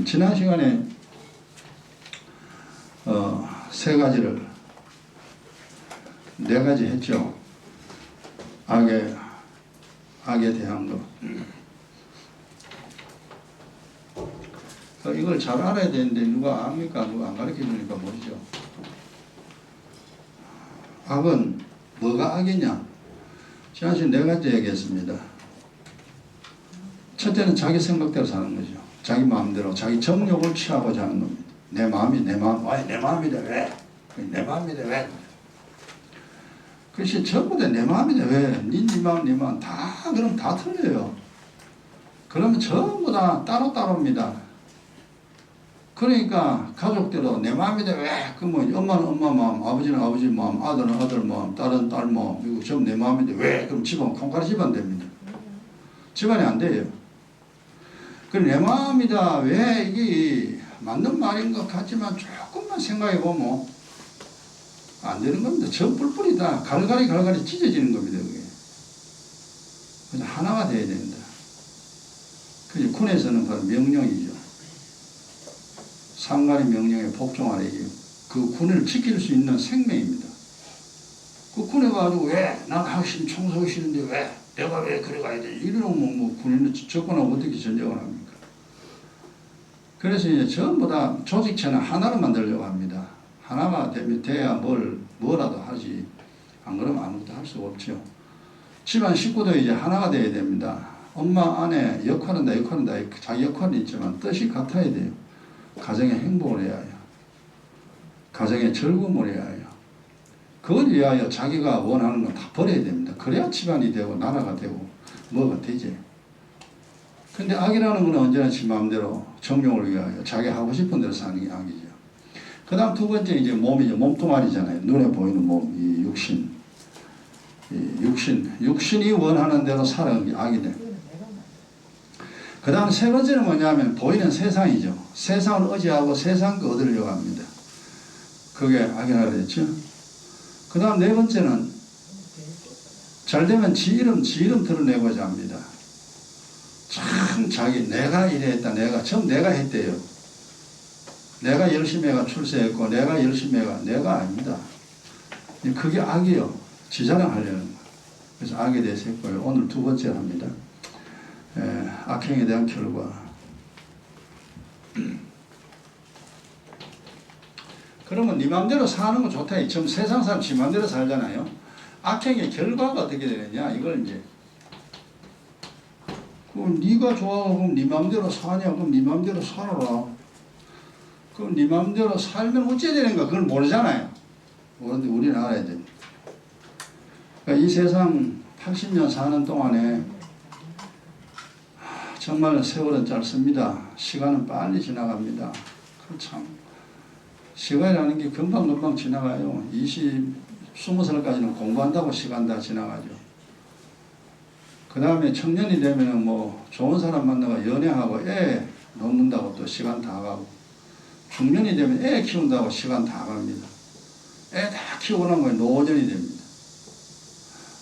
지난 시간에 세 가지를 네 가지 했죠. 악에 대한 거. 이걸 잘 알아야 되는데 누가 압니까? 누가 안 가르쳐 주니까 모르죠. 악은 뭐가 악이냐? 지난 시간에 네 가지 얘기했습니다. 첫째는 자기 생각대로 사는 거죠. 자기 마음대로 자기 정욕을 취하고자 하는 겁니다. 내 마음이 내 마음. 아니 내 마음이다 왜? 내 마음이다 왜? 그것이 전부 다 내 마음이다 왜? 네 마음 네 마음 다 그럼 다 틀려요. 그러면 전부 다 따로따로입니다. 그러니까 가족대로 내 마음이다 왜? 그러면 엄마는 엄마 마음, 아버지는 아버지 마음, 아들은 아들 마음, 딸은 딸 마음, 이거 전부 내 마음인데 왜? 그럼 집안 콩가루 집안 됩니다. 집안이 안 돼요. 그 내 마음이다 왜? 이게 맞는 말인 것 같지만 조금만 생각해 보면 안 되는 겁니다. 저 뿔뿔이다 갈갈이 찢어지는 겁니다. 그게. 그래서 하나가 돼야 된다. 그게 군에서는 바로 명령이죠. 상관의 명령에 복종하라. 이게 그 군을 지킬 수 있는 생명입니다. 그 군에 가지고 왜? 난 하기 청소하기 싫은데 왜? 내가 왜 그래 가야 돼? 이러면 뭐 군인은 접근하고 어떻게 전쟁을 합니까? 그래서 이제 전부 다 조직체는 하나로 만들려고 합니다. 하나가 돼야 뭐라도 하지. 안 그러면 아무것도 할 수가 없죠. 집안 식구도 이제 하나가 돼야 됩니다. 엄마, 아내 역할은 다 자기 역할은 있지만 뜻이 같아야 돼요. 가정의 행복을 해야 해요. 가정의 즐거움을 해야 해요. 그걸 위하여 자기가 원하는 건 다 버려야 됩니다. 그래야 집안이 되고 나라가 되고 뭐가 되지. 근데 악이라는 건 언제나 지 마음대로 정욕을 위하여 자기 하고 싶은 대로 사는 게 악이죠. 그 다음 두 번째 이제 몸이죠. 몸뚱아리잖아요. 눈에 보이는 몸, 이 육신. 육신이 원하는 대로 살아가는 게 악이 돼. 그 다음 세 번째는 뭐냐면 보이는 세상이죠. 세상을 의지하고 세상 거 얻으려고 합니다. 그게 악이라고 그랬죠. 그 다음 네 번째는 잘되면 지 이름 드러내고자 합니다. 참 내가 이래했다. 내가 했대요. 내가 열심히 해가 출세했고 내가 열심히 해가 내가 아닙니다. 그게 악이요. 지 자랑하려는 거. 그래서 악에 대해서 했고요. 오늘 두 번째 합니다. 악행에 대한 결과. 그러면 네 맘대로 사는 건 좋다. 지금 세상 사람 지 맘대로 살잖아요. 악행의 결과가 어떻게 되느냐. 이걸 이제 그럼 네가 좋아하고 그럼 네 맘대로 사냐. 그럼 네 맘대로 살아라. 그럼 네 맘대로 살면 어째 되는가. 그걸 모르잖아요. 모르는데 우리는 알아야 됩니다. 그러니까 이 세상 80년 사는 동안에 정말 세월은 짧습니다. 시간은 빨리 지나갑니다. 참 시간이라는 게 금방 지나가요. 20살까지는 공부한다고 시간 다 지나가죠. 그 다음에 청년이 되면 뭐 좋은 사람 만나고 연애하고 애 놓는다고 또 시간 다 가고, 중년이 되면 애 키운다고 시간 다 갑니다. 애 다 키우고 나면 노년이 됩니다.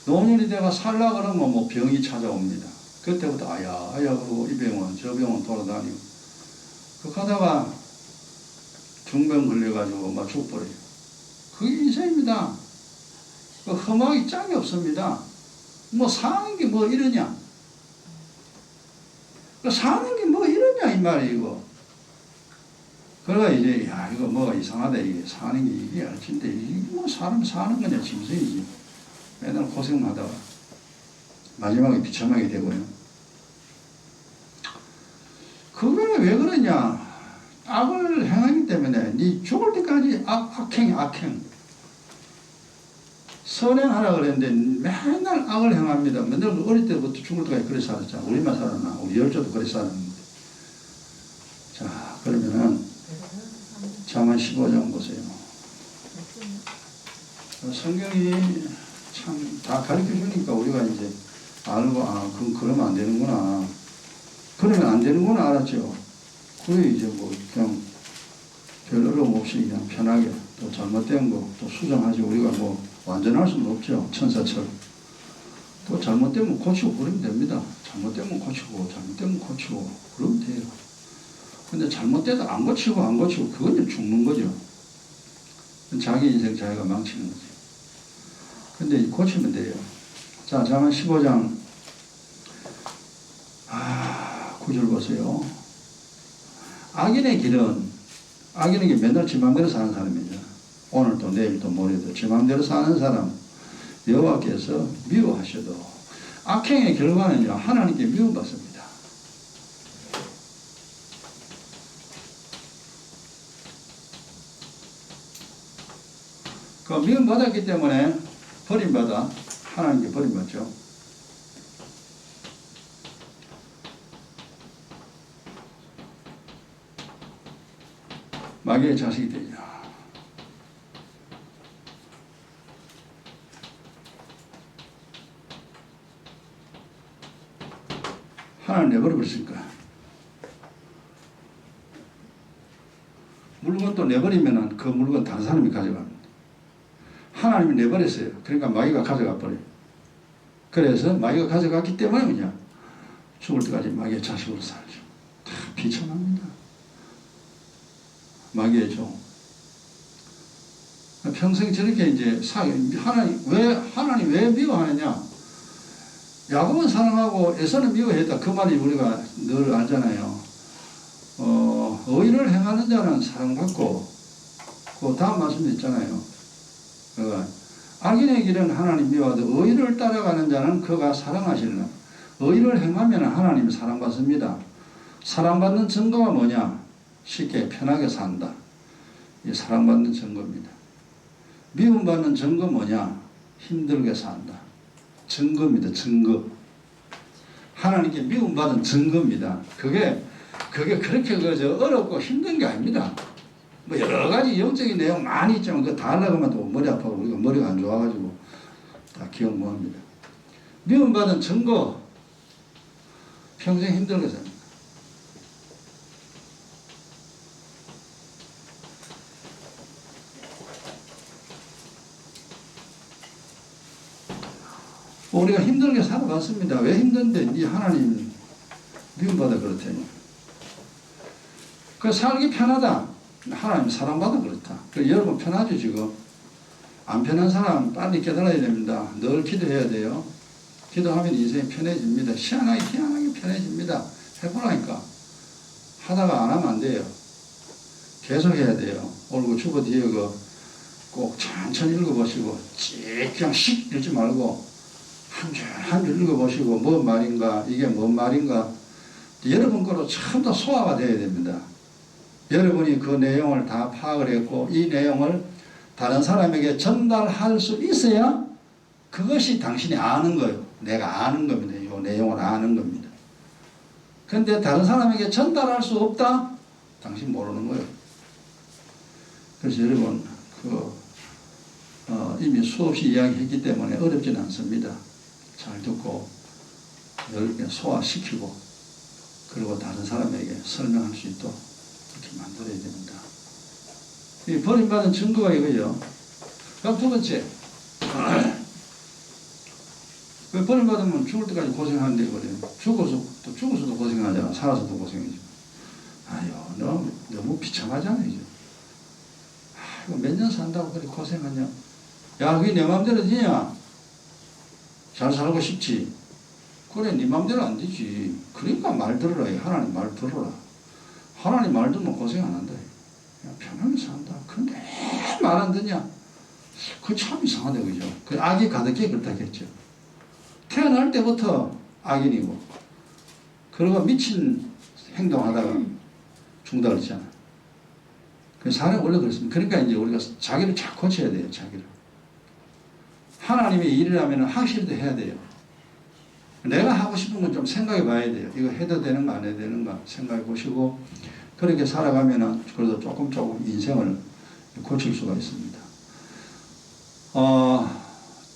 노년이 돼가 살라 그러면 뭐 병이 찾아옵니다. 그때부터 아야 그러고 이 병원 저 병원 돌아다니고 그 가다가 중병 걸려가지고 막 죽버려요. 그게 인생입니다. 그 험하기 짝이 없습니다. 뭐 사는 게 뭐 이러냐. 그 사는 게 뭐 이러냐 이 말이에요. 그러가 이제 이거 뭐가 이상하다. 이게 사는 게 이게 알진데 이게 뭐 사람 사는 거냐 짐승이지. 맨날 고생하다가 마지막에 비참하게 되고요. 그거는 왜 그러냐. 악을 행하기 때문에 네 죽을 때까지 악행. 선행하라 그랬는데 맨날 악을 행합니다. 맨날 어릴 때부터 죽을 때까지 그래 살았잖아. 우리만 살았나. 우리 열조도 그래 살았는데. 자, 그러면은 잠언 15장 보세요. 성경이 참 다 가르쳐 주니까 우리가 이제 알고 그럼 그러면 안 되는구나. 그러면 안 되는구나 알았죠. 그래 이제 뭐 그냥 별 어려움 없이 그냥 편하게 또 잘못된 거 또 수정하지. 우리가 뭐 완전할 수는 없죠. 천사처럼. 또 잘못되면 고치고 그러면 됩니다. 잘못되면 고치고 그러면 돼요. 근데 잘못돼도 안 고치고 그건 죽는 거죠. 자기 인생 자기가 망치는 거지. 근데 고치면 돼요. 자, 잠언 15장 9절 보세요. 악인에게 맨날 지 맘대로 사는 사람이죠. 오늘도 내일도 모레도 지 맘대로 사는 사람 여호와께서 미워하셔도 악행의 결과는요 하나님께 미움받습니다. 그 미움받았기 때문에 버림받아 하나님께 버림받죠. 마귀의 자식이 되죠. 하나님 내버려버렸으니까. 물건도 내버리면 그 물건 다른 사람이 가져갑니다. 하나님이 내버렸어요. 그러니까 마귀가 가져가 버려요. 그래서 마귀가 가져갔기 때문에 그냥 죽을 때까지 마귀의 자식으로 살죠. 다 비참합니다. 마귀의 종. 평생 저렇게 이제 하나님 왜 미워하느냐? 야곱은 사랑하고 에사는 미워했다. 그 말이 우리가 늘 알잖아요. 의를 행하는 자는 사랑받고, 그 다음 말씀도 있잖아요. 악인의 길은 하나님 미워하되 의를 따라가는 자는 그가 사랑하시느라. 의를 행하면 하나님 사랑받습니다. 사랑받는 증거가 뭐냐? 쉽게 편하게 산다. 이 사랑받는 증거입니다. 미움받는 증거 뭐냐? 힘들게 산다. 증거입니다. 증거. 하나님께 미움받은 증거입니다. 그게 그렇게 어렵고 힘든 게 아닙니다. 뭐 여러 가지 영적인 내용 많이 있지만 그거 다 하려고 하면 또 머리 아파고 우리가 머리가 안 좋아가지고 다 기억 못합니다. 미움받은 증거. 평생 힘들게 삽니다. 우리가 힘들게 살아봤습니다. 왜 힘든데? 이 하나님 미움받아 그렇대요. 그 살기 편하다. 하나님 사랑받아 그렇다. 여러분 편하죠 지금? 안 편한 사람 빨리 깨달아야 됩니다. 늘 기도해야 돼요. 기도하면 인생이 편해집니다. 희한하게 편해집니다. 해보라니까. 하다가 안 하면 안 돼요. 계속 해야 돼요. 오늘 주보 뒤에 꼭 천천히 읽어보시고 그냥 씩 읽지 말고 한 줄 읽어보시고 뭔 말인가, 이게 뭔 말인가 여러분 거로 전부 다 소화가 돼야 됩니다. 여러분이 그 내용을 다 파악을 했고 이 내용을 다른 사람에게 전달할 수 있어야 그것이 당신이 아는 거예요. 내가 아는 겁니다. 이 내용을 아는 겁니다. 그런데 다른 사람에게 전달할 수 없다? 당신 모르는 거예요. 그래서 여러분 이미 수없이 이야기했기 때문에 어렵지는 않습니다. 잘 듣고 넓게 소화시키고 그리고 다른 사람에게 설명할 수 있도록 그렇게 만들어야 됩니다. 이 버림받은 증거가 이거예요. 그럼 두 번째, 버림받으면 죽을 때까지 고생하는데 그래요. 죽어서도 고생하잖아. 살아서도 고생이죠. 너무 비참하잖아요. 몇 년 산다고 그렇게 고생하냐? 야, 그게 내 맘대로 되냐? 잘 살고 싶지? 그래, 네 맘대로 안 되지. 그러니까 말 들어라. 하나님 말 들어라. 하나님 말 들으면 고생 안 한다. 야, 편하게 산다. 근데 말 안 듣냐? 그거 참 이상하다, 그죠? 그 악이 가득해 그렇다겠죠. 태어날 때부터 악인이고, 그러고 미친 행동하다가 죽는다 그랬잖아. 사람이 원래 그렇습니다. 그러니까 이제 우리가 자기를 잘 고쳐야 돼요, 자기를. 하나님의 일이라면 확실히 해야 돼요. 내가 하고 싶은 건 좀 생각해 봐야 돼요. 이거 해도 되는가 안 해도 되는가 생각해 보시고 그렇게 살아가면은 그래도 조금 인생을 고칠 수가 있습니다.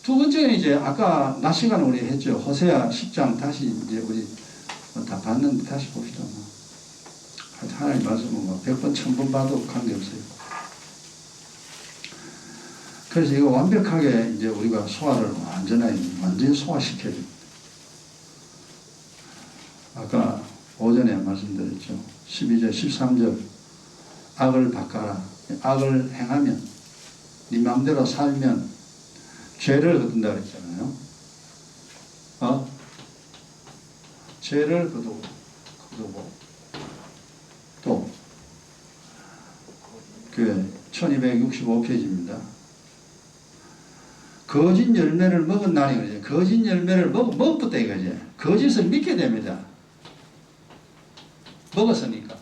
두 번째는 이제 아까 낮 시간에 우리 했죠. 호세아 10장 다시 이제 우리 다 봤는데 다시 봅시다. 하나님 말씀은 100번, 1000번 봐도 관계없어요. 그래서 이거 완벽하게 이제 우리가 소화를 완전히 소화시켜야 됩니다. 아까 오전 전에 말씀드렸죠. 12절 13절 악을 바꿔라. 악을 행하면 네 마음대로 살면 죄를 거둔다 그랬잖아요. 죄를 거두고 또 그 1265페이지입니다. 거짓 열매를 먹었나니 그러죠. 거짓 열매를 먹었다 이거지. 거짓을 믿게 됩니다. 먹었으니까.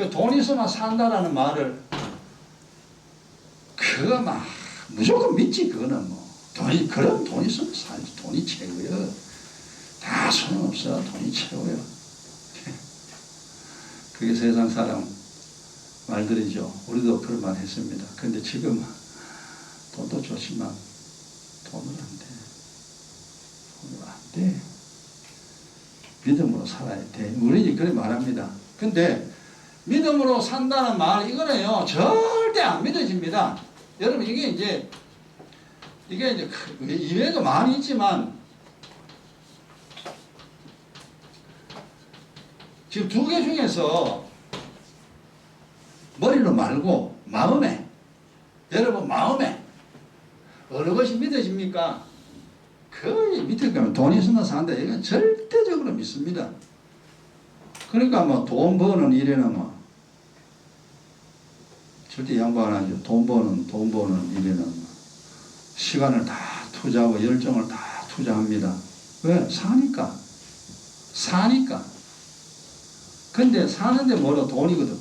돈 있으면 산다라는 말을 그거 막 무조건 믿지. 그거는 뭐 그럼 돈 있으면 살지. 돈이 최고야. 다 소용없어. 돈이 최고야. 그게 세상 사람 말들이죠. 우리도 그런 말 했습니다. 근데 지금 돈도 좋지만 돈은 안 돼. 돈은 안 돼. 믿음으로 살아야 돼. 우리 그렇게 말합니다. 근데 믿음으로 산다는 말 이거는요 절대 안 믿어집니다. 여러분 이게 이제 이외에도 많이 있지만 지금 두 개 중에서 머리로 말고 마음에, 여러분 마음에 어느 것이 믿어집니까? 거의 믿을 거면 돈 있으면 산다. 이건 절대적으로 믿습니다. 그러니까 뭐 돈 버는 일에는 뭐 절대 양보 안 하죠. 돈 버는 일에는 시간을 다 투자하고 열정을 다 투자합니다. 왜? 사니까. 근데 사는데 뭐로 돈이거든.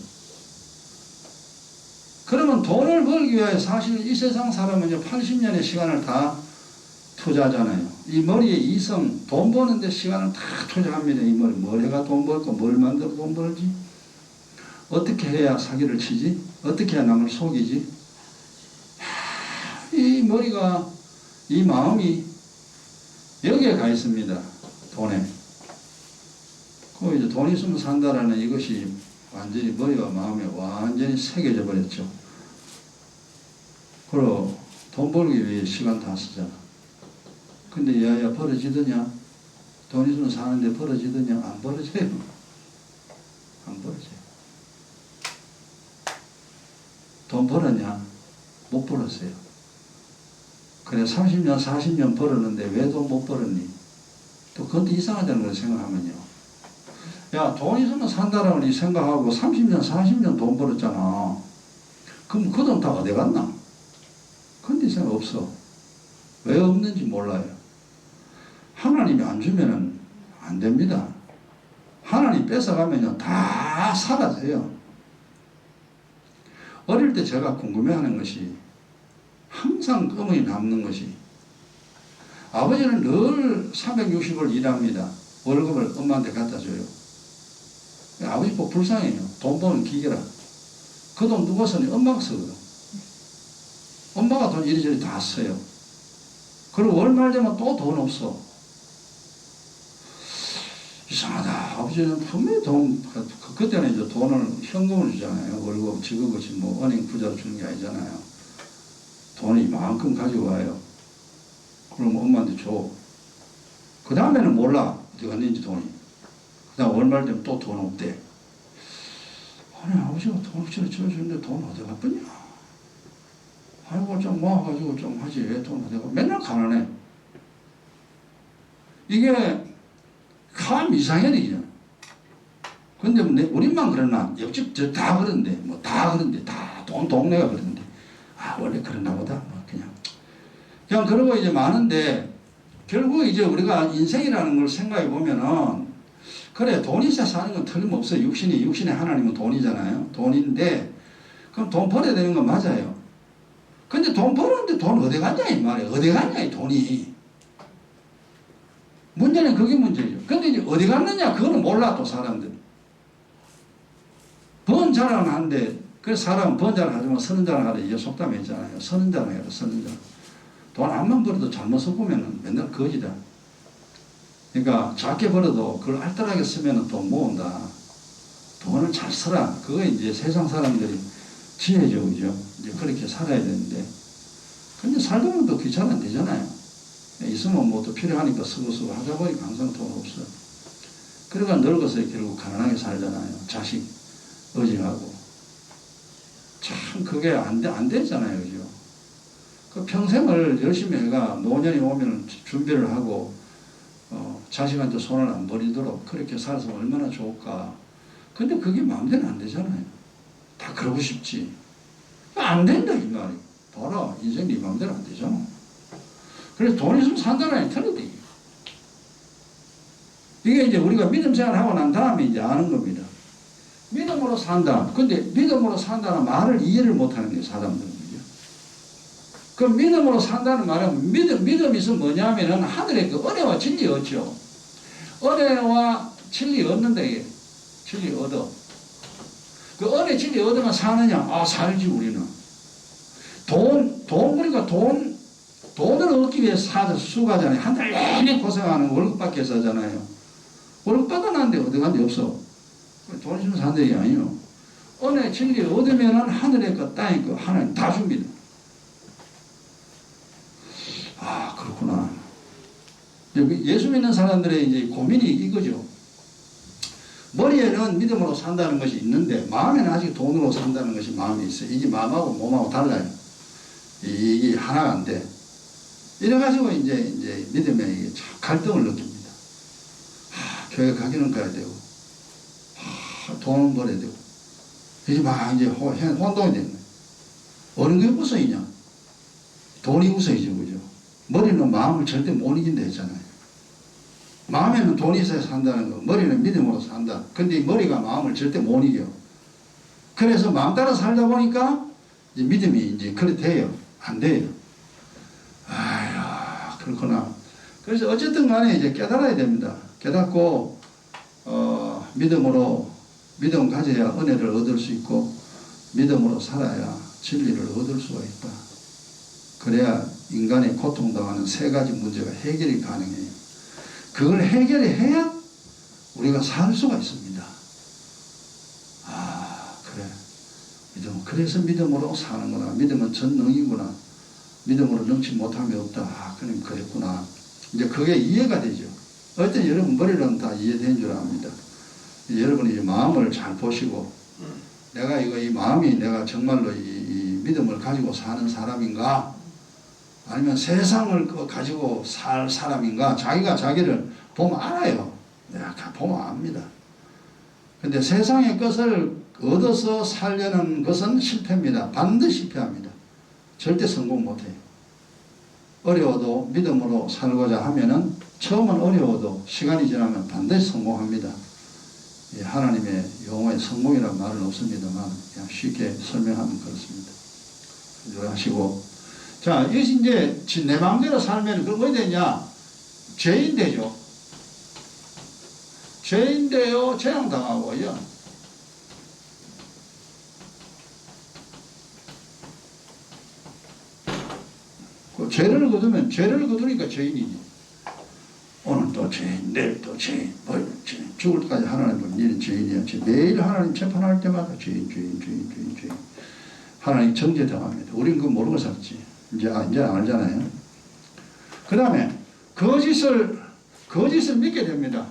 그러면 돈을 벌기 위해 사실 이 세상 사람은 80년의 시간을 다 투자하잖아요. 이 머리에 이성, 돈 버는데 시간을 다 투자합니다. 이 머리, 뭘 해가 돈 벌고, 뭘 만들어 돈 벌지? 어떻게 해야 사기를 치지? 어떻게 해야 남을 속이지? 이 머리가, 이 마음이 여기에 가 있습니다. 돈에. 그 이제 돈 있으면 산다라는 이것이 완전히 머리와 마음에 완전히 새겨져 버렸죠. 그리고 돈 벌기 위해 시간 다 쓰잖아. 근데 야야 벌어지더냐? 돈 있으면 사는데 벌어지더냐? 안 벌어져요. 안 벌어져요. 돈 벌었냐? 못 벌었어요. 그래 30년 40년 벌었는데 왜 돈 못 벌었니? 또 그것도 이상하다는 걸 생각하면요. 야, 돈 있으면 산다라고 니 생각하고 30년, 40년 돈 벌었잖아. 그럼 그 돈 다 어디 갔나? 근데 생각 없어. 왜 없는지 몰라요. 하나님이 안 주면은 안 됩니다. 하나님 뺏어가면요, 다 사라져요. 어릴 때 제가 궁금해하는 것이 항상 꿈이 남는 것이 아버지는 늘 360을 일합니다. 월급을 엄마한테 갖다 줘요. 아버지 꼭 불쌍해요. 돈 버는 기계라. 그 돈 누가 쓰니? 엄마가 쓰거든. 엄마가 돈 이리저리 다 써요. 그리고 월말 되면 또 돈 없어. 이상하다. 아버지는 분명히 그때는 이제 돈을 현금을 주잖아요. 월급, 지급없이 뭐 은행 부자로 주는 게 아니잖아요. 돈을 이만큼 가지고 와요. 그럼 엄마한테 줘. 그 다음에는 몰라. 어디 갔는지 돈이. 그 다음 월말 되면 또 돈 없대. 아니, 아버지가 돈을 줘주는데 돈 어디 갔더냐? 아이고, 좀 모아가지고 좀 하지. 왜 돈 어디 가? 맨날 가난해. 이게 참 이상해, 이게. 근데 우리만 그러나? 옆집 다 그런데, 뭐 다 그런데, 다 동네가 그러는데. 아, 원래 그러나 보다. 뭐 그냥 그러고 이제 많은데, 결국 이제 우리가 인생이라는 걸 생각해 보면은, 그래, 돈 있어 사는 건 틀림없어요. 육신의 하나님은 돈이잖아요. 돈인데, 그럼 돈 벌어야 되는 건 맞아요. 근데 돈 벌었는데 돈 어디 갔냐, 이 말이에요. 어디 갔냐, 이 돈이. 문제는 그게 문제죠. 근데 이제 어디 갔느냐, 그거는 몰라, 또 사람들. 번 자랑은 한데, 그래서 사람은 번 자랑 하지만 서는 자랑 하래. 이제 속담에 있잖아요. 서는 자랑 해라, 서는 자랑. 돈 안만 벌어도 잘못 써보면 맨날 거지다. 그러니까 작게 벌어도 그걸 알뜰하게 쓰면 돈 모은다. 돈을 잘 써라. 그거 이제 세상 사람들이 지혜죠, 그죠? 이제 그렇게 살아야 되는데. 근데 살다 보면 또 귀찮아 되잖아요. 있으면 뭐 또 필요하니까 쓰고 하다 보니까 항상 돈 없어요. 그러니까 늙어서 결국 가난하게 살잖아요. 자식 의지하고. 참 그게 안 되잖아요. 그죠? 그 평생을 열심히 해가 노년이 오면 준비를 하고 자식한테 손을 안 버리도록 그렇게 살아서 얼마나 좋을까. 근데 그게 마음대로 안 되잖아요. 다 그러고 싶지. 안 된다 이 말이. 봐라 인생이 마음대로 안 되잖아. 그래서 돈 있으면 산다는 게 틀리대. 이게 이제 우리가 믿음 생활하고 난 다음에 이제 아는 겁니다. 믿음으로 산다. 근데 믿음으로 산다는 말을 이해를 못하는 거예요 사람들은. 그 믿음으로 산다는 말은 믿음이 있으면 뭐냐면은 하늘의 그 은혜와 진리 얻죠. 은혜와 진리 얻는데 진리 얻어. 그 은혜 진리 얻으면 사느냐? 아 살지 우리는. 그러니까 돈을 얻기 위해서 수고하잖아요. 한 달 내내 고생하는 월급 받기 위해서 하잖아요. 월급 받아놨는데 어디 간 데 없어. 돈 있으면 산다는 게 아니에요. 은혜 진리 얻으면은 하늘의 그 땅의 그 하나님 다 줍니다. 아 그렇구나. 예수 믿는 사람들의 이제 고민이 이거죠. 머리에는 믿음으로 산다는 것이 있는데 마음에는 아직 돈으로 산다는 것이 마음이 있어요. 이게 마음하고 몸하고 달라요. 이게 하나가 안 돼. 이래가지고 이제 믿음에 갈등을 느낍니다. 교회 가기는 가야 되고, 돈은 벌어야 되고, 이제 막 이제 혼동이 되는 거예요. 어느 게 우선이냐? 돈이 우선이죠, 그죠? 머리는 마음을 절대 못 이긴다 했잖아요. 마음에는 돈이 있어야 산다는 거, 머리는 믿음으로 산다. 근데 이 머리가 마음을 절대 못 이겨. 그래서 마음 따라 살다 보니까 이제 믿음이 이제 그래 돼요. 안 돼요. 아야, 그렇구나. 그래서 어쨌든 간에 이제 깨달아야 됩니다. 깨닫고, 믿음 가져야 은혜를 얻을 수 있고, 믿음으로 살아야 진리를 얻을 수가 있다. 그래야 인간의 고통당하는 세 가지 문제가 해결이 가능해요. 그걸 해결해야 우리가 살 수가 있습니다. 아, 그래. 그래서 믿음으로 사는구나. 믿음은 전능이구나. 믿음으로 능치 못함이 없다. 아, 그럼 그랬구나. 이제 그게 이해가 되죠. 어쨌든 여러분 머리로는 다 이해된 줄 압니다. 여러분이 마음을 잘 보시고, 내가 이 마음이 내가 정말로 이 믿음을 가지고 사는 사람인가? 아니면 세상을 가지고 살 사람인가? 자기가 자기를 보면 알아요. 내가 보면 압니다. 근데 세상의 것을 얻어서 살려는 것은 실패입니다. 반드시 실패합니다. 절대 성공 못해요. 어려워도 믿음으로 살고자 하면은 처음은 어려워도 시간이 지나면 반드시 성공합니다. 하나님의 용어에 성공이라는 말은 없습니다만 그냥 쉽게 설명하면 그렇습니다. 하시고, 자, 이것이 이제 내 마음대로 살면 그럼 어디 되냐? 죄인 되죠. 죄인 되요, 재앙당하고요. 그 죄를 거두니까 죄인이지. 오늘 또 죄인, 내일 또 죄인, 죽을 때까지 하나님 보면 니는 죄인이야. 매일 하나님 재판할 때마다 죄인. 하나님 정죄당합니다. 우린 그거 모르고 살지. 이제 알잖아요. 그 다음에 거짓을 믿게 됩니다.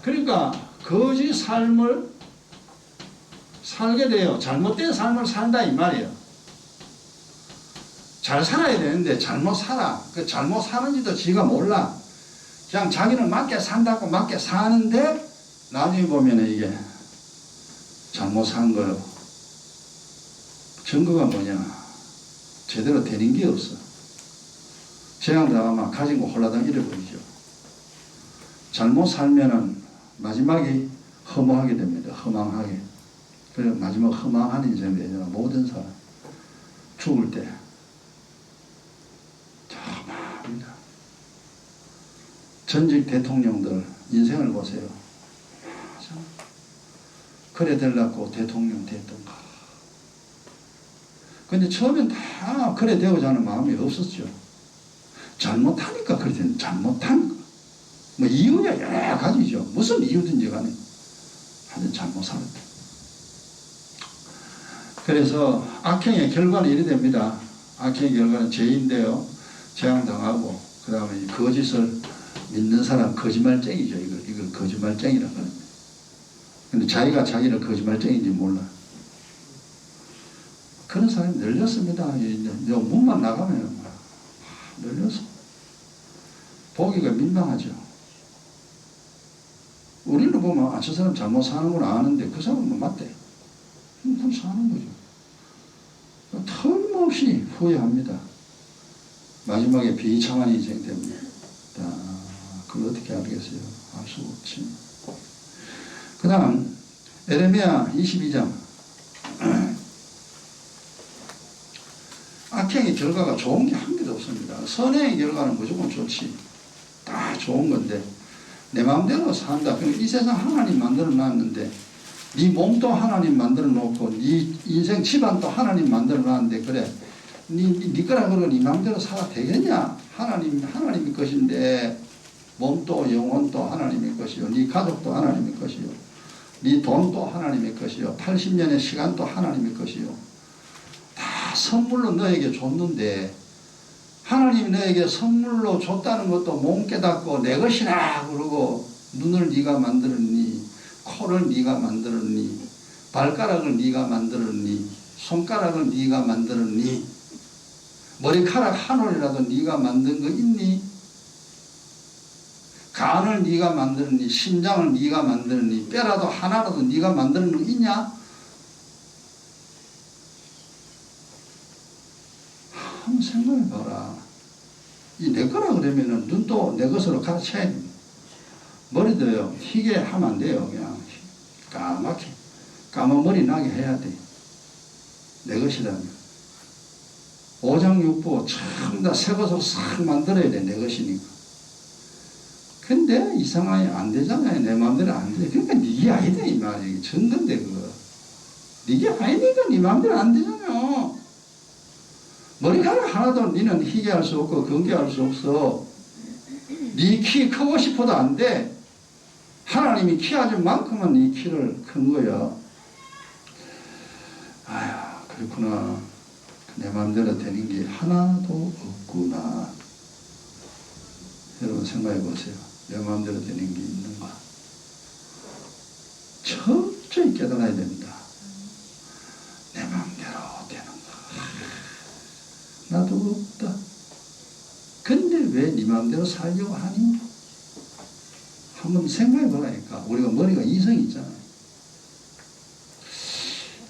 그러니까 거짓 삶을 살게 돼요. 잘못된 삶을 산다 이 말이에요. 잘 살아야 되는데 잘못 살아. 그 잘못 사는지도 지가 몰라. 그냥 자기는 맞게 산다고 맞게 사는데 나중에 보면 이게 잘못 산 거요. 증거가 뭐냐? 제대로 되는 게 없어. 재앙당하면 가진 거 홀라당 잃어버리죠. 잘못 살면은 마지막이 허무하게 됩니다. 허망하게. 그래서 마지막 허망한 인생이 되잖아. 모든 사람 죽을 때 참합니다. 전직 대통령들 인생을 보세요. 그래 되려고 대통령 됐던가. 근데 처음엔 다 그래 되고자 하는 마음이 없었죠. 잘못하니까 그래 되는, 잘못하니까. 뭐 이유야 여러 가지죠. 무슨 이유든지 간에 하여튼 잘못 살았다. 그래서 악행의 결과는 이래 됩니다. 악행의 결과는 죄인데요. 재앙당하고 그 다음에 거짓을 믿는 사람 거짓말쟁이죠. 이걸 거짓말쟁이라고 합니다. 근데 자기가 자기를 거짓말쟁이인지 몰라. 그런 사람이 늘렸습니다. 이제 문만 나가면 늘려서 보기가 민망하죠. 우리는 보면 저 사람 잘못 사는구나 아는데 그 사람은 맞대. 그럼 사는 거죠. 털림없이 후회합니다. 마지막에 비참한 인생 때문에. 그걸 어떻게 알겠어요? 알 수 없지. 그 다음 에레미야 22장. 악행의 결과가 좋은 게 한 개도 없습니다. 선행의 결과는 무조건 좋지. 다 좋은 건데 내 마음대로 산다. 그러니까 이 세상 하나님 만들어 놨는데 네 몸도 하나님 만들어 놓고 네 인생 집안도 하나님 만들어 놨는데 그래 네 거라 그러고 네 마음대로 살아 되겠냐? 하나님의 것인데 몸도 영혼도 하나님의 것이요 네 가족도 하나님의 것이요 네 돈도 하나님의 것이요 80년의 시간도 하나님의 것이요 다 선물로 너에게 줬는데 하나님이 너에게 선물로 줬다는 것도 못 깨닫고 내 것이나 그러고 눈을 네가 만들었니 코를 네가 만들었니 발가락을 네가 만들었니 손가락을 네가 만들었니 머리카락 한 올이라도 네가 만든 거 있니 간을 네가 만들었니 심장을 네가 만들었니 뼈라도 하나라도 네가 만드는 거 있냐? 한번 생각해봐라. 이 내 거라 그러면은 눈도 내 것으로 가르쳐야 됩니다. 머리도요 희게 하면 안 돼요. 그냥 까맣게 까만 머리 나게 해야 돼. 내 것이라면 오장육부 전부 다 새 것으로 싹 만들어야 돼. 내 것이니까. 근데 이상하게 안 되잖아요. 내 마음대로 안 돼. 그러니까 니게 아니다 이 말이야. 전건데 그거. 니게 아니니까 니 마음대로 안 되잖아요. 머리카락 하나도 니는 희게 할 수 없고 건개할 수 없어. 니 키 크고 싶어도 안 돼. 하나님이 키워준 만큼은 니 키를 큰 거야. 아휴 그렇구나. 내 마음대로 되는 게 하나도 없구나. 여러분 생각해 보세요. 내 마음대로 되는 게 있는가? 철저히 깨달아야 됩니다. 내 마음대로 되는 거. 나도 없다. 근데 왜 네 마음대로 살려고 하니? 한번 생각해 보라니까. 우리가 머리가 이성이 있잖아요.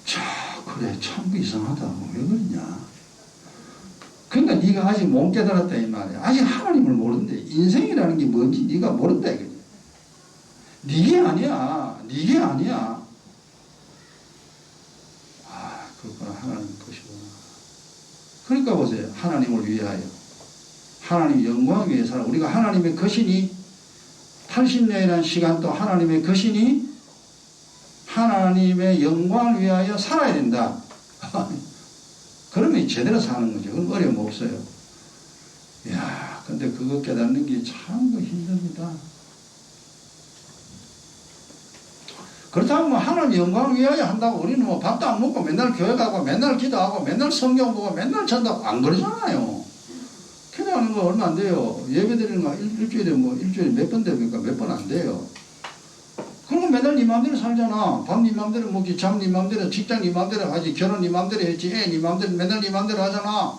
자, 그래 참 이상하다. 왜 그러냐? 그러니까 네가 아직 못 깨달았다 이 말이야. 아직 하나님을 모르는데 인생이라는 게 뭔지 네가 모른다 이거지. 네게 아니야. 네게 아니야. 아, 그렇구나. 하나님 것이구나. 그러니까 보세요. 하나님을 위하여. 하나님 영광을 위해 살아. 우리가 하나님의 것이니 80년이라는 시간도 하나님의 것이니 하나님의 영광을 위하여 살아야 된다. 그러면 제대로 사는 거죠. 그건 어려움 없어요. 이야, 근데 그거 깨닫는 게 참 힘듭니다. 그렇다면 뭐 하나님 영광을 위하여 한다고 우리는 뭐 밥도 안 먹고 맨날 교회 가고 맨날 기도하고 맨날 성경 보고 맨날 전다고 안 그러잖아요. 기도하는 거 얼마 안 돼요. 예배 드리는 거 일주일에 몇 번 됩니까? 몇 번 안 돼요. 그럼 맨날 네 맘대로 살잖아. 밥 네 맘대로 먹지, 잠 네 맘대로, 직장 네 맘대로 하지, 결혼 네 맘대로 했지, 애 네 맘대로, 맨날 네 맘대로 하잖아.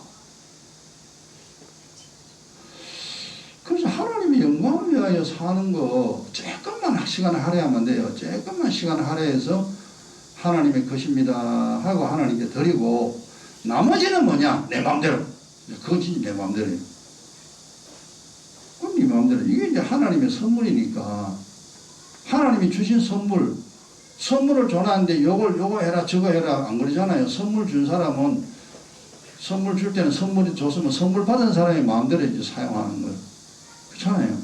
그래서 하나님의 영광을 위하여 사는 거 조금만 시간을 할애하면 돼요. 조금만 시간을 할애해서 하나님의 것입니다 하고 하나님께 드리고 나머지는 뭐냐? 내 맘대로. 그건 진짜 내 맘대로예요. 그럼 네 맘대로. 이게 이제 하나님의 선물이니까 하나님이 주신 선물을 줘놨는데 요거 해라 저거 해라 안 그러잖아요. 선물 준 사람은 선물 줄 때는 선물이 줬으면 선물 받은 사람이 마음대로 이제 사용하는 거예요. 그렇잖아요.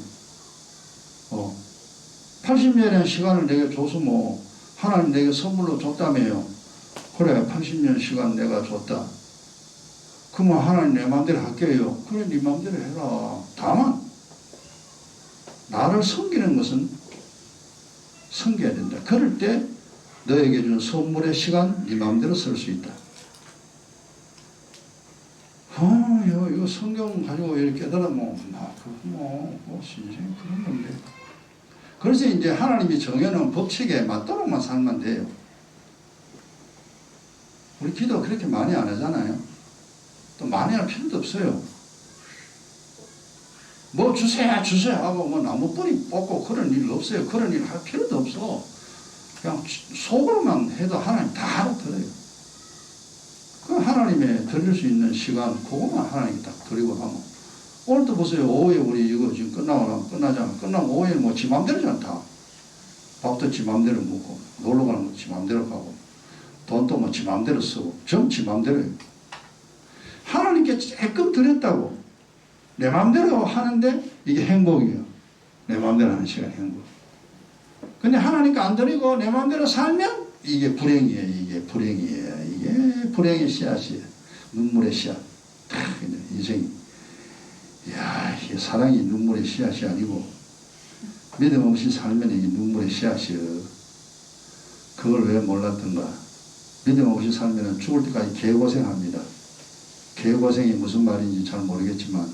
80년의 시간을 내게 줬으면 하나님 내게 선물로 줬다며요. 그래 80년 시간 내가 줬다. 그러면 하나님 내 마음대로 할게요. 그래 네 마음대로 해라. 다만 나를 섬기는 것은 섬겨야 된다. 그럴 때 너에게 준 선물의 시간 네 마음대로 쓸 수 있다. 이거 이거 성경 가지고 이렇게 깨달으면 인생 그런 건데. 그래서 이제 하나님이 정해놓은 법칙에 맞도록만 살면 돼요. 우리 기도 그렇게 많이 안 하잖아요. 또 많이 할 필요도 없어요. 뭐 주세요 하고 뭐 나무 뿌리 뽑고 그런 일 없어요. 그런 일 할 필요도 없어. 그냥 속으로만 해도 하나님 다 알아들어요. 그 하나님의 드릴 수 있는 시간 그것만 하나님께 딱 드리고 하면, 오늘도 보세요. 오후에 우리 이거 지금 끝나잖아. 끝나면 오후에 뭐 지 맘대로잖아. 다 밥도 지 맘대로 먹고, 놀러 가는 거 지 맘대로 가고, 돈도 뭐 지 맘대로 쓰고, 전 지 맘대로예요. 하나님께 조금 드렸다고 내 맘대로 하는데 이게 행복이에요. 내 맘대로 하는 시간이 행복. 근데 하나님께 안 드리고 내 맘대로 살면 이게 불행이에요. 이게 불행이에요. 이게 불행의 씨앗이에요. 눈물의 씨앗. 인생이. 이야, 이게 사랑이 눈물의 씨앗이 아니고 믿음 없이 살면 이게 눈물의 씨앗이에요. 그걸 왜 몰랐던가. 믿음 없이 살면 죽을 때까지 개고생합니다. 개고생이 무슨 말인지 잘 모르겠지만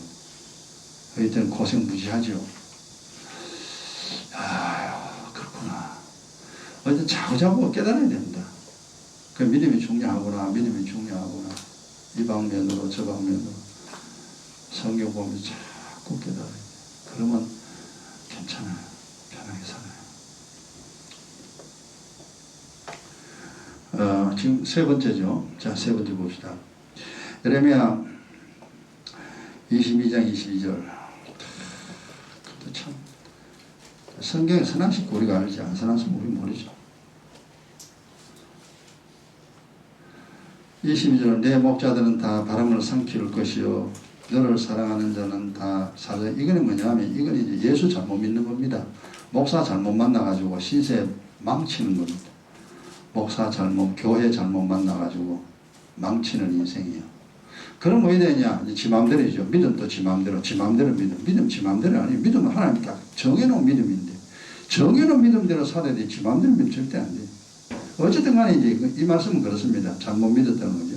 하여튼 고생 무지하죠. 그렇구나. 어쨌든 자꾸자꾸 깨달아야 됩니다. 그 믿음이 중요하구나. 이 방면으로 저 방면으로 성경 보면서 자꾸 깨달아야 돼. 그러면 괜찮아요. 편하게 살아요. 지금 세 번째죠. 자, 세 번째 봅시다. 예레미야 22장 22절. 참 성경에 선하식 우리가 알지, 안 선하식 우리 모르죠. 22절. 내 목자들은 다 바람을 삼킬 것이요 너를 사랑하는 자는 다 사자. 이거는 뭐냐면 이건 이제 예수 잘못 믿는 겁니다. 목사 잘못 만나가지고 신세 망치는 겁니다. 목사 잘못, 교회 잘못 만나가지고 망치는 인생이에요. 그럼 뭐 해야 되냐? 지 맘대로죠. 믿음도 지 맘대로 믿음. 믿음 지 맘대로 아니에요. 믿음은 하나님 딱 정해놓은 믿음인데, 정해놓은 믿음대로 살아야 돼. 지 맘대로 믿으면 절대 안 돼. 어쨌든 간에 이제 이 말씀은 그렇습니다. 잘못 믿었다는 거죠.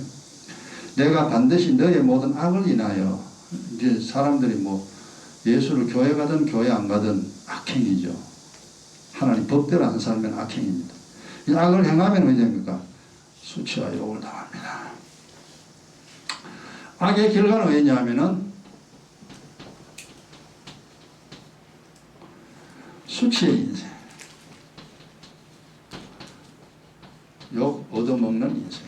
내가 반드시 너의 모든 악을 인하여, 이제 사람들이 뭐 예수를 교회 가든 교회 안 가든 악행이죠. 하나님 법대로 안 살면 악행입니다. 이 악을 행하면 왜 됩니까? 수치와 욕을 당합니다. 악의 결과는 왜냐하면은 수치의 인생, 욕 얻어먹는 인생.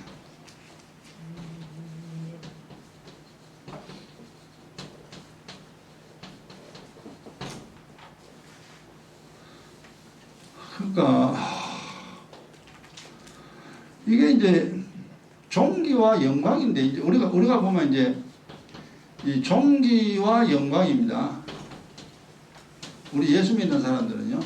그러니까 이게 이제 종기와 영광인데, 이제 우리가 보면 이제 이 종기와 영광입니다. 우리 예수 믿는 사람들은요,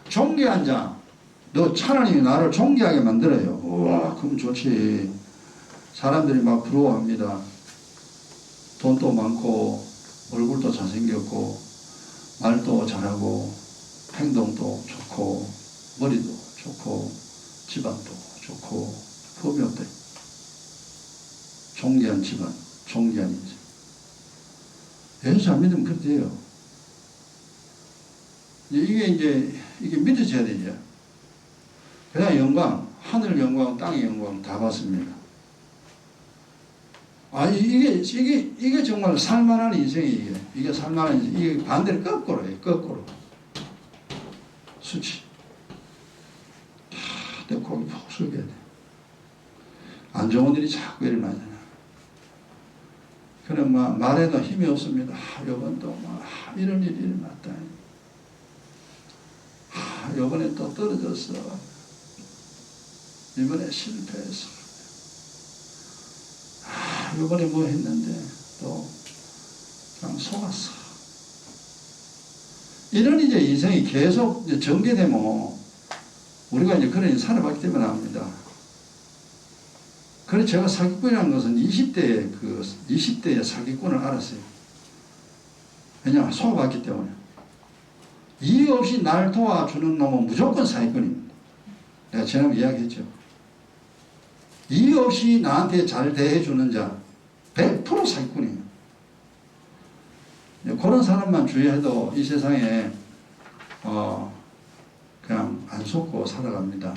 존귀한 자, 너 하나님이 나를 존귀하게 만들어요. 우와, 그럼 좋지. 사람들이 막 부러워합니다. 돈도 많고 얼굴도 잘생겼고 말도 잘하고 행동도 좋고 머리도 좋고 집안도 좋고 법이 어때? 존귀한 집안, 존귀한 인생. 예수 안 믿으면 그렇게 돼요. 이게 믿어져야 되죠. 그냥 영광, 하늘 영광, 땅의 영광 다 받습니다. 이게 정말 살만한 인생이에요. 이게 살만한 인생. 이게 반대로 거꾸로예요. 거꾸로. 수치. 내 고기 푹 숙여야 돼. 안 좋은 일이 자꾸 일어나잖아. 그럼 막 말해도 힘이 없습니다. 요번 또 이런 일이 일어났다. 요번에 또 떨어졌어. 이번에 실패했어. 요번에 뭐 했는데 또 그냥 속았어. 이런 이제 인생이 계속 이제 전개되면 우리가 이제 그런 살아봤기 때문에 압니다. 그래서 제가 사기꾼이라는 것은 20대의 사기꾼을 알았어요. 왜냐하면 속아봤기 때문에. 이유 없이 날 도와주는 놈은 무조건 사기꾼입니다. 내가 지난번에 이야기했죠. 이유 없이 나한테 잘 대해주는 자 100% 사기꾼이에요. 그런 사람만 주의해도 이 세상에 그냥 안 속고 살아갑니다.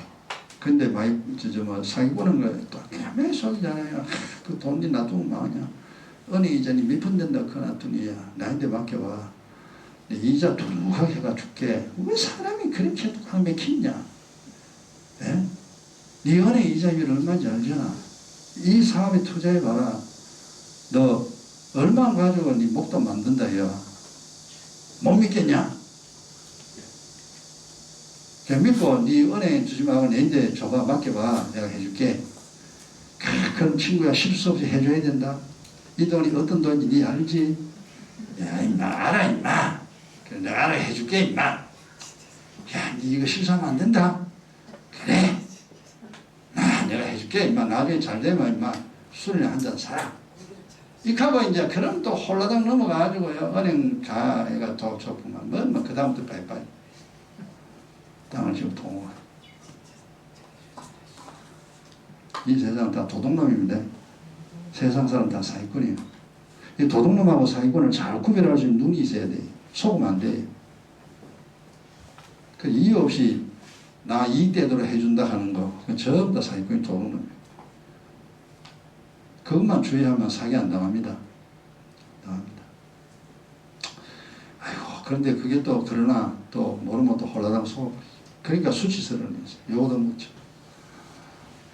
근데 뭐 사기꾼은 거 그냥 속이잖아요. 그 돈이 놔두면 뭐하냐. 은행 이자니 몇 푼 된다 그거 놔두니야. 나한테 맡겨봐. 이자 두둑하게 해가 줄게. 왜 사람이 그렇게 뚝 맥히냐. 네 은행 이자율 얼마인지 알잖아. 이 사업에 투자해봐라. 너 얼마 가지고 네 목돈 만든다 야. 못 믿겠냐? 그냥 믿고 네 은행에 주지 말고 내한테 줘봐. 맡겨봐. 내가 해줄게. 그럼 친구야 실수 없이 해줘야 된다. 이 돈이 어떤 돈인지 네 알지? 야 임마 알아 임마. 그래 내가 알아 해줄게 임마. 야 네 이거 실수하면 안 된다. 그래 내가 해줄게 임마. 나중에 잘 되면 임마 술이나 한잔 사라. 이하고 이제 그럼 또 홀라당 넘어가가지고요 은행 가가 돈 줘보면 뭐 그 다음부터 빠이빠이 땅을 지금 통화. 이 세상 다 도둑놈입니다. 세상 사람 다 사기꾼이에요. 이 도둑놈하고 사기꾼을 잘 구별할 수 있는 눈이 있어야 돼. 속으면 안 돼. 그 이유 없이 나 이익대로 해준다 하는 거 전부 다 사기꾼이 도둑놈이에요. 그것만 주의하면 사기 안 당합니다. 당합니다. 아이고 그런데 그게 또 그러나 또 모르면 또 홀라당 속아버리죠. 그러니까 수치스러운 거죠. 요도 묻죠.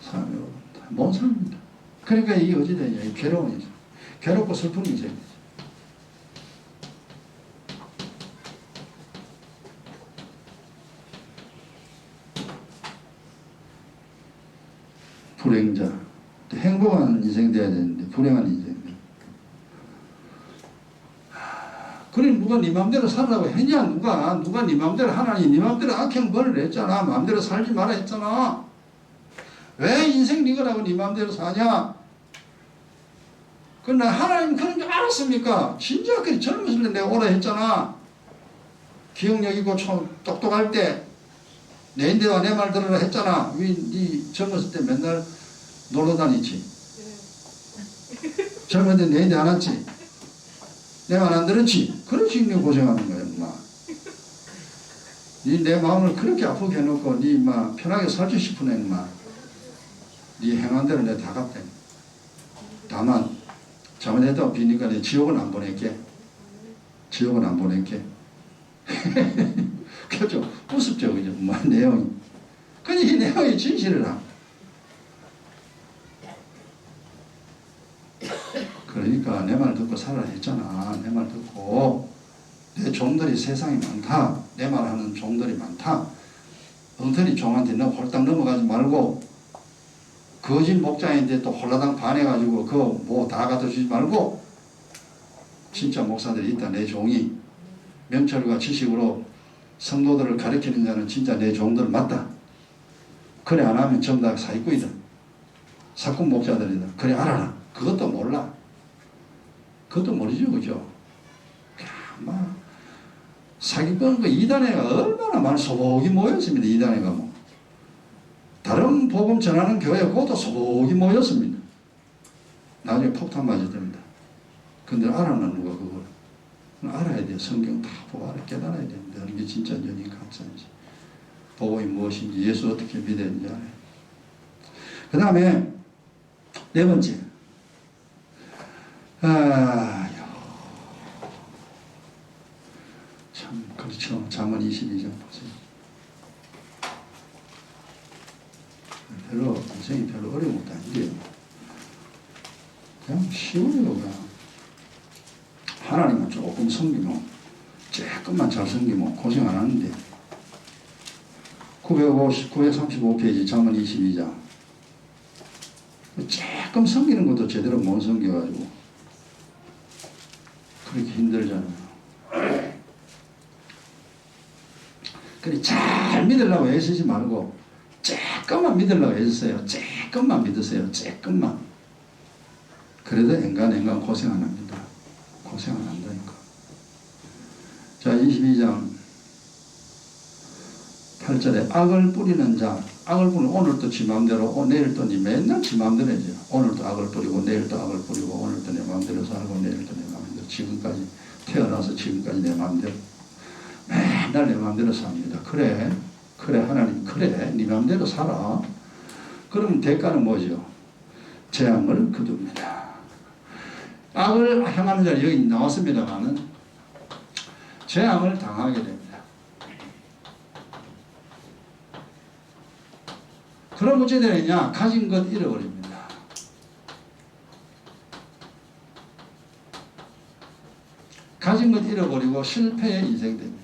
사람이 못 삽니다. 그러니까 이게 어찌 되냐. 이 괴로움이죠. 괴롭고 슬픈 인생. 불행자. 행복한 인생 돼야 되는데 불행한 인생. 그래 누가 네 맘대로 살라고 했냐. 누가 네 맘대로 하나님 네 맘대로 악행벌을 했잖아. 맘대로 살지 마라 했잖아. 왜 인생 니거라고 네 맘대로 사냐. 그러나 하나님 그런 줄 알았습니까? 진짜 그 젊었을 때 내가 오라 했잖아. 기억력 있고 똑똑할 때 내인데와 내 말 들으라 했잖아. 네 젊었을 때 맨날 놀러 다니지. 젊을 때 내인데 안 왔지. 내 말 안 들었지. 그렇지 네 고생하는 거야 엄마. 네 내 마음을 그렇게 아프게 해놓고 네 막 편하게 살지 싶으네 엄마. 네 행한 대로 내가 다 갚대. 다만 잘못했다고 비니까 내 지옥은 안 보낼게. 지옥은 안 보낼게. 그죠? 우습죠 그죠? 뭐 내용이. 근데 이 내용이 진실이라. 그러니까 내 말 듣고 살아라 했잖아. 내 말 듣고 내 종들이 세상에 많다. 내 말하는 종들이 많다. 엉터리 종한테 너 홀딱 넘어가지 말고 거짓 목장인데 또 홀라당 반해가지고 그거 뭐 다 갖다 주지 말고 진짜 목사들이 있다. 내 종이 명철과 지식으로 성도들을 가르치는 자는 진짜 내 종들 맞다. 그래 안 하면 전부 다 사기꾼이다. 사꾼 목자들이다. 그래 알아라. 그것도 몰라. 그것도 모르죠 그죠? 막 사기꾼 그 이단회가 얼마나 많은 소복이 모였습니다. 이단회가 뭐 다른 복음 전하는 교회 그것도 소복이 모였습니다. 나중에 폭탄 맞아야 됩니다. 근데 알아는 누가 그걸 알아야 돼요. 성경 다 보고 알아 깨달아야 됩니다. 이게 진짜 연인 가짜인지 복음이 무엇인지 예수 어떻게 믿어야 되는지 알아요. 그 다음에 네 번째 참 그렇죠. 잠언 22장 보세요. 별로 인생이 별로 어려운 것도 아닌데요. 그냥 쉬워요. 그냥 하나님만 조금 섬기면 조금만 잘 섬기면 고생 안 하는데 935페이지 잠언 22장 조금 섬기는 것도 제대로 못 섬겨가지고 그렇게 힘들잖아요. 그래 잘 믿으려고 애쓰지 말고 조금만 믿으려고 애쓰세요. 조금만 믿으세요. 조금만. 그래도 엔간 고생 안 합니다. 고생 안 한다니까. 자 22장 8절 8절에 악을 뿌리는 자, 악을 뿌리는 오늘도 지 맘대로, 내일 또 맨날 지 맘대로 해죠. 오늘도 악을 뿌리고 내일 또 악을 뿌리고 오늘도 내 맘대로 살고 내일 또 내 맘대로, 지금까지 태어나서 지금까지 내 맘대로 맨날 내 맘대로 삽니다. 그래 하나님, 그래 네 맘대로 살아. 그러면 대가는 뭐죠? 재앙을 거둡니다. 악을 행하는 자는 여기 나왔습니다만은 재앙을 당하게 됩니다. 그럼 어찌 되느냐? 가진 것 잃어버립니다. 가진 것 잃어버리고 실패의 인생 됩니다.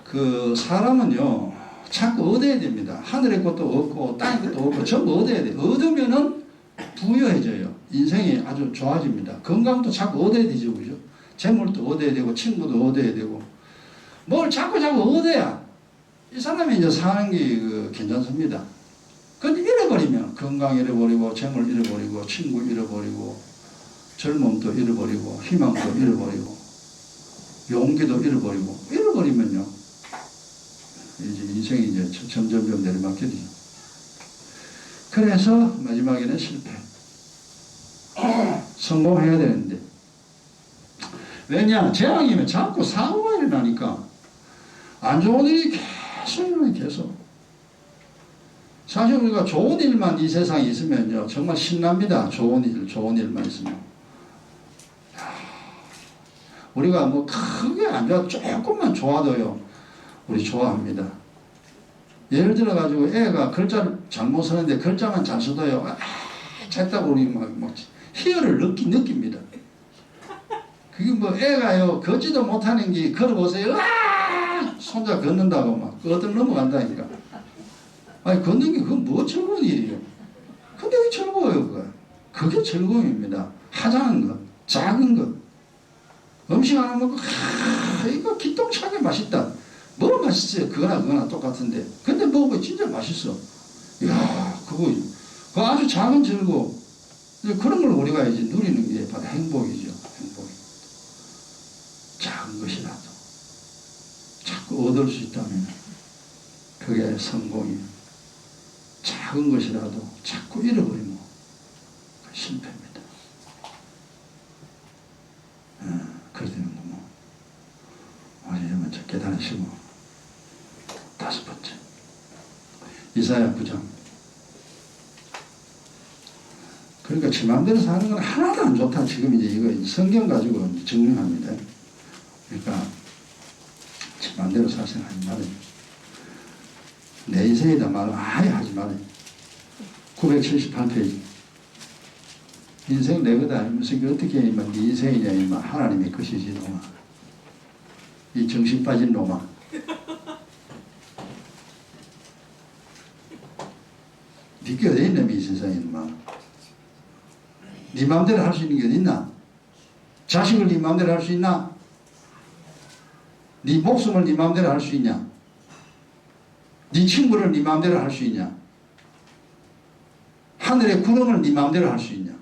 그 사람은요 자꾸 얻어야 됩니다. 하늘의 것도 얻고 땅의 것도 얻고 전부 얻어야 돼요. 얻으면은 부유해져요. 인생이 아주 좋아집니다. 건강도 자꾸 얻어야 되죠, 그죠? 재물도 얻어야 되고 친구도 얻어야 되고 뭘 자꾸 얻어야 이 사람이 이제 사는 게 괜찮습니다. 근데 잃어버리면 건강 잃어버리고 재물 잃어버리고 친구 잃어버리고 젊음도 잃어버리고 희망도 잃어버리고 용기도 잃어버리면요 이제 인생이 이제 점점 내리막게 돼요. 그래서 마지막에는 실패. 성공해야 되는데 왜냐? 재앙이면 자꾸 사고가 일어나니까 안 좋은 일이 계속 사실 우리가 좋은 일만 이 세상에 있으면요 정말 신납니다. 좋은 일만 있으면 우리가 뭐 크게 안 좋아 조금만 좋아도요 우리 좋아합니다. 예를 들어 가지고 애가 글자를 잘못 쓰는데 글자만 잘 써도요 잘했다고 우리 막 희열을 느낍니다. 그게 뭐 애가요 걷지도 못하는 게 걸어보세요. 손자 걷는다고 막 어떤 넘어간다니까. 아니 걷는 게 그건 뭐 즐거운 일이에요. 근데 왜 즐거워요 그게 즐거움입니다. 하자는 것, 작은 것. 음식 하나 먹고 이거 기똥차게 맛있다. 뭐 맛있어요? 그거나 똑같은데 근데 먹으면 진짜 맛있어. 이야 그거 아주 작은 즐거움. 그런 걸 우리가 이제 누리는 게 바로 행복이죠. 행복. 작은 것이라도 자꾸 얻을 수 있다면 그게 성공이에요. 작은 것이라도 자꾸 잃어버리면 실패입니다. 그렇게 되는 거 뭐. 이제 먼저 깨달으시고 다섯 번째 이사야 9장. 그러니까 지 마음대로 사는 건 하나도 안 좋다. 지금 이제 이거 성경 가지고 증명합니다. 그러니까 지 마음대로 사세요 하지 말아요. 내 인생이다 말은 아예 하지 말아요. 978페이지. 인생 내 거다. 무슨 게 어떻게 네 인생이냐 이마 하나님의 것이지 놈아. 이 정신 빠진 놈아. 네게 어디 있냐 이 세상에 놈아. 네 마음대로 할 수 있는 게 어디 있나? 자식을 네 마음대로 할 수 있나? 네 목숨을 네 마음대로 할 수 있냐? 네 친구를 네 마음대로 할 수 있냐? 하늘의 구름을 네 마음대로 할 수 있냐?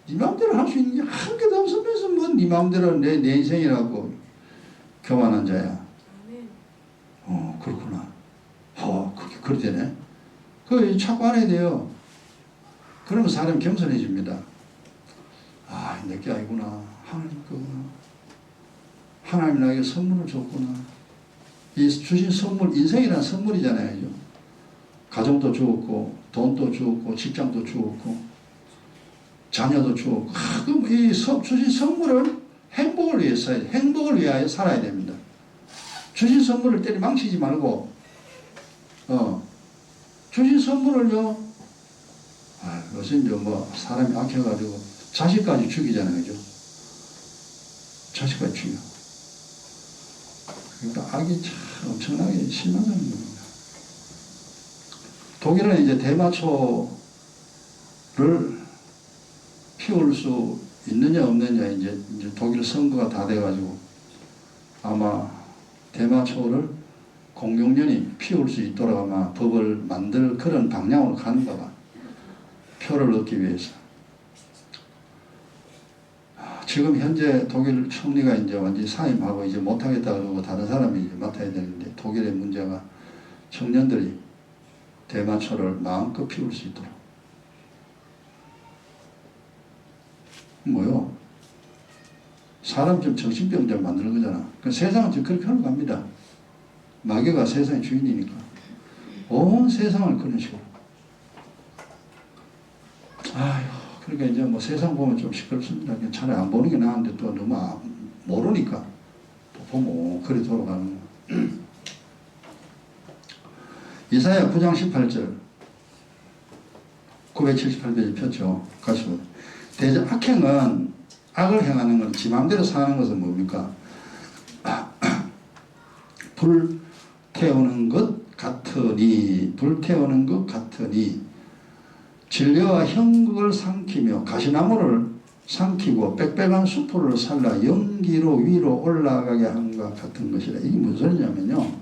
네 마음대로 할 수 있는 게 한 개도 없으면서 뭐 네 마음대로 내 인생이라고 교만한 자야. 그렇구나. 그렇게 되네. 그거 자꾸 알아야 돼요. 그러면 사람이 겸손해집니다. 내게 아니구나. 하나님 거구나. 하나님 나에게 선물을 줬구나. 이 주신 선물, 인생이란 선물이잖아요. 그죠? 가정도 주었고, 돈도 주었고, 직장도 주었고, 자녀도 주었고, 그럼 이 주신 선물을 행복을 위해서, 행복을 위하여 살아야 됩니다. 주신 선물을 때리 망치지 말고, 주신 선물을요, 요즘 뭐 사람이 악해가지고 자식까지 죽이잖아요, 그죠? 자식까지 죽여. 그러니까 악이 참 엄청나게 심하다는 겁니다. 독일은 이제 대마초를 피울 수 있느냐 없느냐 이제 독일 선거가 다 돼가지고 아마 대마초를 공공연히 피울 수 있도록 아마 법을 만들 그런 방향으로 가는가 봐. 표를 얻기 위해서. 지금 현재 독일 총리가 이제 완전히 사임하고 이제 못하겠다 그러고 다른 사람이 이제 맡아야 되는데 독일의 문제가 청년들이 대마초를 마음껏 피울 수 있도록. 뭐요? 사람 좀 정신병자 만드는 거잖아. 그 세상은 지금 그렇게 흘러갑니다. 마귀가 세상의 주인이니까. 온 세상을 그런 식으로. 아휴, 그러니까 이제 뭐 세상 보면 좀 시끄럽습니다. 그냥 차라리 안 보는 게 나은데 또 너무 모르니까 또 보면 그래 돌아가는 거. 이사야 9장 18절 978페이지 폈죠. 같이 보세요. 대저 악행은 악을 행하는 건 지 마음대로 사는 것은 뭡니까? 불 태우는 것 같으니 불태우는 것 같으니 진려와 형극을 삼키며 가시나무를 삼키고 빽빽한 수풀을 살라 연기로 위로 올라가게 한 것 같은 것이라. 이게 무슨 소리냐면요,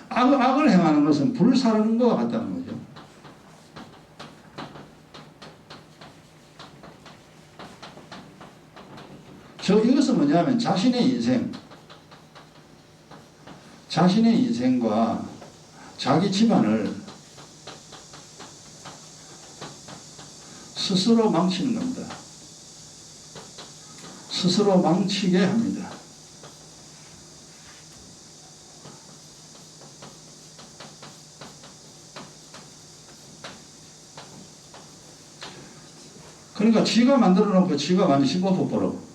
악을 행하는 것은 불 사르는 것과 같다는 거죠. 이것은 뭐냐면 자신의 인생과 자기 집안을 스스로 망치는 겁니다. 스스로 망치게 합니다. 그러니까 지가 만들어 놓고 지가 많이 씹어버려.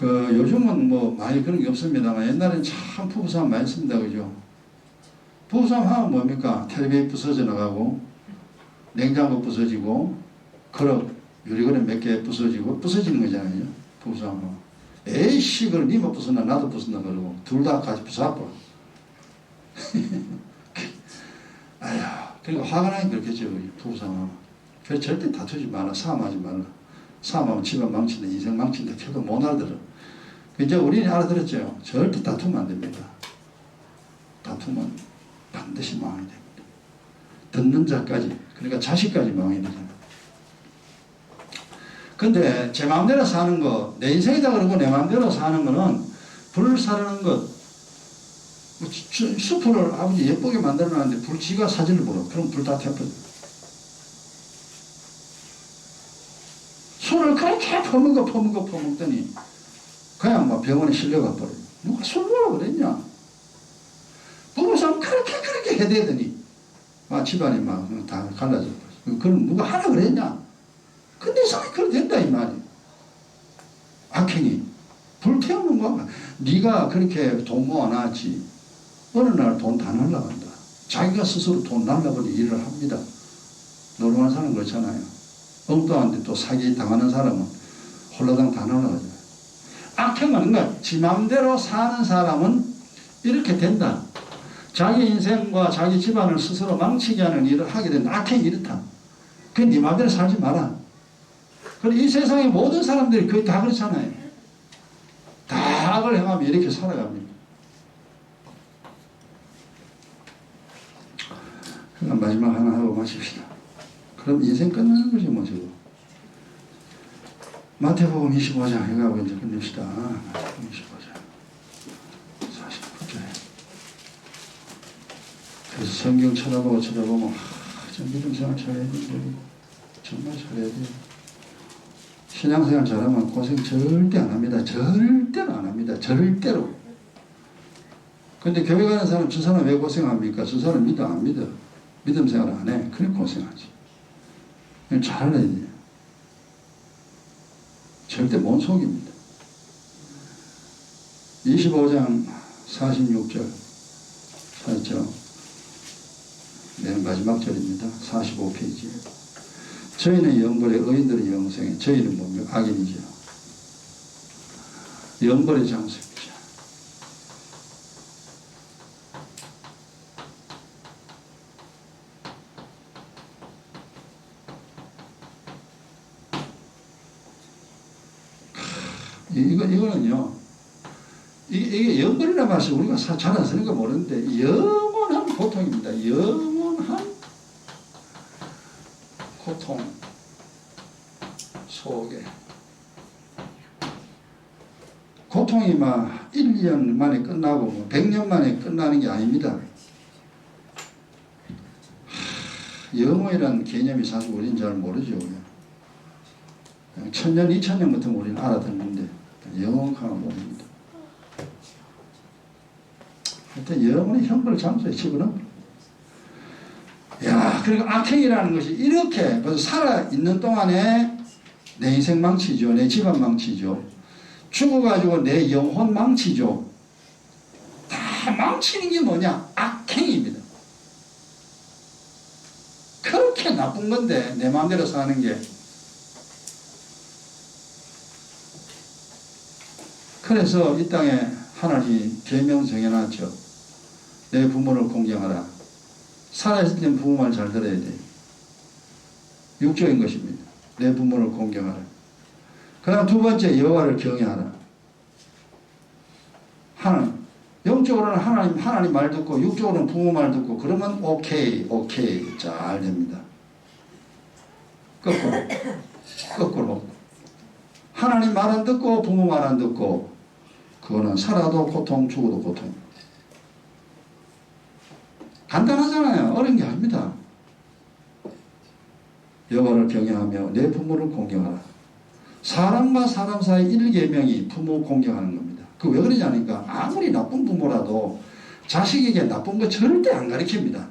요즘은 뭐 많이 그런 게 없습니다만 옛날엔 참 부부싸움 많이 했습니다. 그죠? 부부싸움 하면 뭡니까? 텔레비전 부서져 나가고 냉장고 부서지고 그릇 유리그릇 몇 개 부서지는 거잖아요. 부부싸움 하면. 에이씨, 그럼 니만 부쉈나 나도 부쉈나 그러고 둘 다 같이 부숴봐. 아휴, 그러니까 화가 나긴 그렇겠죠. 부부싸움 하면. 그래서 절대 다투지 마라. 싸움하지 말라. 싸움하면 집안 망친다, 인생 망친다 해도 못 알아들어. 이제 우리는 알아들었죠. 절대 다투면 안 됩니다. 다투면 반드시 망하게 됩니다. 듣는 자까지, 그러니까 자식까지 망하게 되잖아요. 근데 제 마음대로 사는 거, 내 인생이다 그러고 내 마음대로 사는 거는 불 사르는 것. 수풀을 아버지 예쁘게 만들어 놨는데 불 지가 사진을 보러. 그럼 불 다 태워버려. 술을 그렇게 퍼먹더니 그냥 막 병원에 실려가 버려요. 누가 술 먹으라고 그랬냐? 부부싸움 그렇게 해대더니 막 집안이 막 다 갈라져 버렸어. 그럼 누가 하라 그랬냐? 근데 이상하게 그래 된다 이 말이야. 악행이 불 태우는 거야. 네가 그렇게 돈 모아놨지. 어느 날 돈 다 날라간다. 자기가 스스로 돈 날라버리는 일을 합니다. 노름한 사람 그렇잖아요. 엉뚱한데 또 사기 당하는 사람은 홀라당 다 날라가죠. 악행은 그러니까 지 맘대로 사는 사람은 이렇게 된다. 자기 인생과 자기 집안을 스스로 망치게 하는 일을 하게 된다. 악행이 이렇다. 그건 네 맘대로 살지 마라. 그리고 이 세상의 모든 사람들이 거의 다 그렇잖아요. 다 악을 행하면 이렇게 살아갑니다. 그럼 마지막 하나 하고 마칩시다. 그럼 인생 끝나는 거지 뭐 지금. 마태복음 25장 해가고 이제 끝냅시다. 마태복음 25장 49절에. 그래서 성경 쳐다보면 저 믿음생활 잘해야 되는데 정말 잘해야 돼요. 신앙생활 잘하면 고생 절대 안 합니다. 절대로 안 합니다. 절대로. 근데 교회 가는 사람 저 사람 왜 고생합니까? 저 사람 믿어 안 믿어? 믿음생활 안 해. 그래 고생하지. 잘해야 돼요. 절대 못 속입니다. 25장 46절 찾죠? 맨 마지막 절입니다. 45페이지. 저희는 영벌에 의인들은 영생에. 저희는 뭡니까? 악인이죠. 영벌의 장소입니다. 이거는요, 이게 영벌이라는 말씀 우리가 잘 안 쓰니까 모르는데, 영원한 고통입니다. 영원한 고통 속에 고통이 막 1, 2년 만에 끝나고 뭐 100년 만에 끝나는 게 아닙니다. 영혼이라는 개념이 사실 우리는 잘 모르죠. 그냥 1000년, 2000년부터 우리는 알아듣는데 영혼가가 모릅니다. 하여튼 영혼의 형벌 장소에 집어넣어. 야, 그리고 악행이라는 것이 이렇게 벌써 살아있는 동안에 내 인생 망치죠. 내 집안 망치죠. 죽어가지고 내 영혼 망치죠. 다 망치는 게 뭐냐? 악행입니다. 그렇게 나쁜 건데 내 마음대로 사는 게. 그래서 이 땅에 하나님이 계명 정해놨죠. 내 부모를 공경하라. 살아있을 땐 부모 말 잘 들어야 돼. 육적인 것입니다. 내 부모를 공경하라. 그 다음 두 번째, 여호와를 경외하라. 영적으로는 하나님 말 듣고 육적으로는 부모 말 듣고 그러면 오케이 잘 됩니다. 거꾸로 하나님 말 안 듣고 부모 말 안 듣고 그거는 살아도 고통 죽어도 고통. 간단하잖아요. 어려운 게 아닙니다. 여호와를 경외하며 내 부모를 공경하라. 사람과 사람 사이 1계명이 부모 공경하는 겁니다. 그 왜 그러냐니까 아무리 나쁜 부모라도 자식에게 나쁜 거 절대 안 가르칩니다.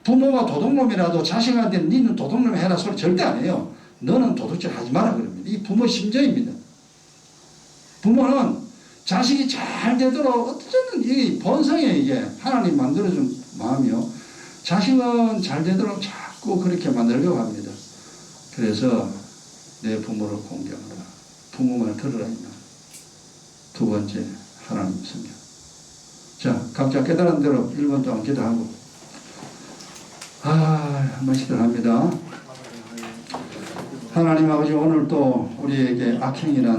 부모가 도둑놈이라도 자식한테 니는 도둑놈 해라 소리 절대 안 해요. 너는 도둑질 하지 마라 그럽니다. 이 부모 심정입니다. 부모는 자식이 잘 되도록 어쩌면 이 본성에 이게 하나님 만들어준 마음이요. 자식은 잘 되도록 자꾸 그렇게 만들려고 합니다. 그래서 내 부모를 공경하라. 부모 말 들으라. 두 번째, 하나님 성경. 자, 각자 깨달은 대로 1분 동안 기도하고 한 번씩들 합니다. 하나님 아버지, 오늘 또 우리에게 악행이란